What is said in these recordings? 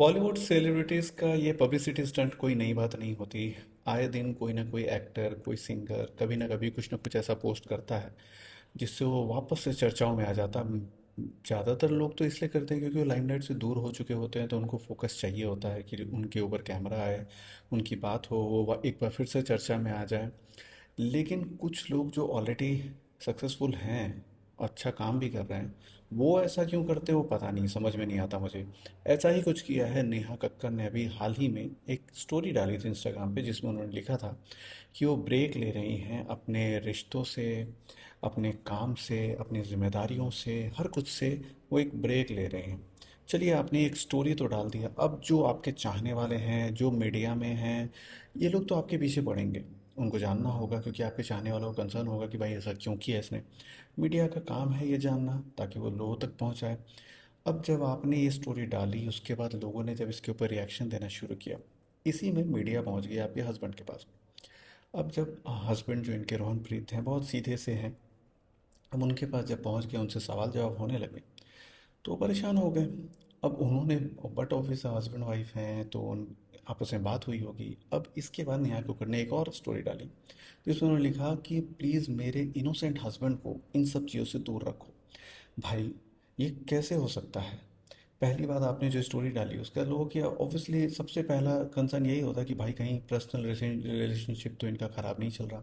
Bollywood celebrities का ये publicity stunt कोई नई बात नहीं होती। आए दिन कोई ना कोई एक्टर, कोई सिंगर कभी ना कभी कुछ ना कुछ ऐसा पोस्ट करता है जिससे वो वापस से चर्चाओं में आ जाता। ज़्यादातर लोग तो इसलिए करते हैं क्योंकि वो लाइमलाइट से दूर हो चुके होते हैं, तो उनको फोकस चाहिए होता है कि उनके ऊपर कैमरा आए, उनकी बात हो, वो एक बार फिर से चर्चा में आ जाए। लेकिन कुछ लोग जो ऑलरेडी सक्सेसफुल हैं, अच्छा काम भी कर रहे हैं, वो ऐसा क्यों करते हैं वो पता नहीं, समझ में नहीं आता मुझे। ऐसा ही कुछ किया है नेहा कक्कर ने। अभी हाल ही में एक स्टोरी डाली थी इंस्टाग्राम पे जिसमें उन्होंने लिखा था कि वो ब्रेक ले रही हैं अपने रिश्तों से, अपने काम से, अपनी जिम्मेदारियों से, हर कुछ से वो एक ब्रेक ले रहे हैं। चलिए, आपने एक स्टोरी तो डाल दिया, अब जो आपके चाहने वाले हैं, जो मीडिया में हैं, ये लोग तो आपके पीछे पड़ेंगे। उनको जानना होगा क्योंकि आपके चाहने वालों को कंसर्न होगा कि भाई ऐसा क्यों किया इसने। मीडिया का काम है ये जानना ताकि वो लोगों तक पहुंचाए। अब जब आपने ये स्टोरी डाली, उसके बाद लोगों ने जब इसके ऊपर रिएक्शन देना शुरू किया, इसी में मीडिया पहुंच गया आपके हस्बैंड के पास। अब जब हस्बैंड जो इनके रोहनप्रीत हैं, बहुत सीधे से हैं, अब उनके पास जब पहुंच गए, उनसे सवाल जवाब होने लगे, तो वो परेशान हो गए। अब उन्होंने, बट ऑफिस हस्बैंड वाइफ हैं तो उन आपस में बात हुई होगी। अब इसके बाद नेहा कक्कड़ ने एक और स्टोरी डाली जिसमें उन्होंने लिखा कि प्लीज़ मेरे इनोसेंट हस्बैंड को इन सब चीज़ों से दूर रखो। भाई, ये कैसे हो सकता है? पहली बात, आपने जो स्टोरी डाली उसका लोगों की ऑब्वियसली सबसे पहला कंसर्न यही होता है कि भाई कहीं पर्सनल रिलेशनशिप तो इनका ख़राब नहीं चल रहा,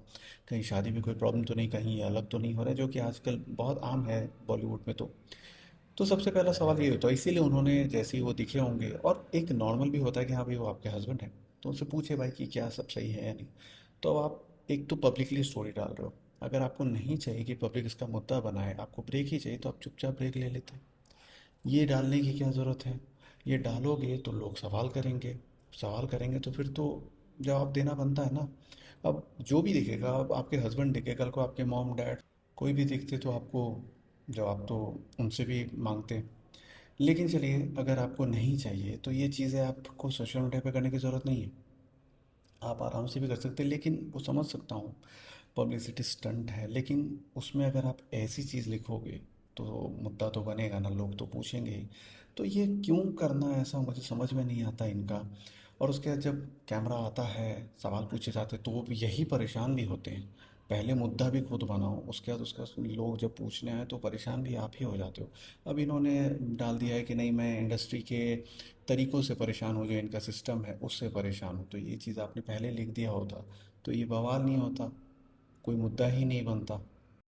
कहीं शादी में कोई प्रॉब्लम तो नहीं, कहीं ये अलग तो नहीं हो रहा है, जो कि आजकल बहुत आम है बॉलीवुड में। तो सबसे पहला सवाल ये होता है, इसीलिए उन्होंने जैसे ही वो दिखे होंगे, और एक नॉर्मल भी होता है कि हाँ भाई वो आपके हस्बैंड हैं, तो उनसे पूछे भाई कि क्या सब सही है या नहीं। तो अब आप एक तो पब्लिकली स्टोरी डाल रहे हो। अगर आपको नहीं चाहिए कि पब्लिक इसका मुद्दा बनाए, आपको ब्रेक ही चाहिए, तो आप चुपचाप ब्रेक ले लेते। ये डालने की क्या ज़रूरत है? ये डालोगे तो लोग सवाल करेंगे, सवाल करेंगे तो फिर तो जवाब देना बनता है ना। अब जो भी दिखेगा, अब आपके हस्बैंड दिखे, कल को आपके मॉम डैड कोई भी दिखते तो आपको जवाब तो उनसे भी मांगते। लेकिन चलिए, अगर आपको नहीं चाहिए तो ये चीज़ें आपको सोशल मीडिया पे करने की ज़रूरत नहीं है, आप आराम से भी कर सकते हैं। लेकिन वो समझ सकता हूँ, पब्लिसिटी स्टंट है, लेकिन उसमें अगर आप ऐसी चीज़ लिखोगे तो मुद्दा तो बनेगा ना, लोग तो पूछेंगे ही। तो ये क्यों करना है ऐसा, मुझे समझ में नहीं आता इनका। और उसके बाद जब कैमरा आता है, सवाल पूछे जाते हैं, तो वो भी यही परेशान भी होते हैं। पहले मुद्दा भी खुद बनाओ, उसके बाद उसका लोग जब पूछने आए तो परेशान भी आप ही हो जाते हो। अब इन्होंने डाल दिया है कि नहीं, मैं इंडस्ट्री के तरीक़ों से परेशान हूँ, जो इनका सिस्टम है उससे परेशान हूँ। तो ये चीज़ आपने पहले लिख दिया होता तो ये बवाल नहीं होता, कोई मुद्दा ही नहीं बनता।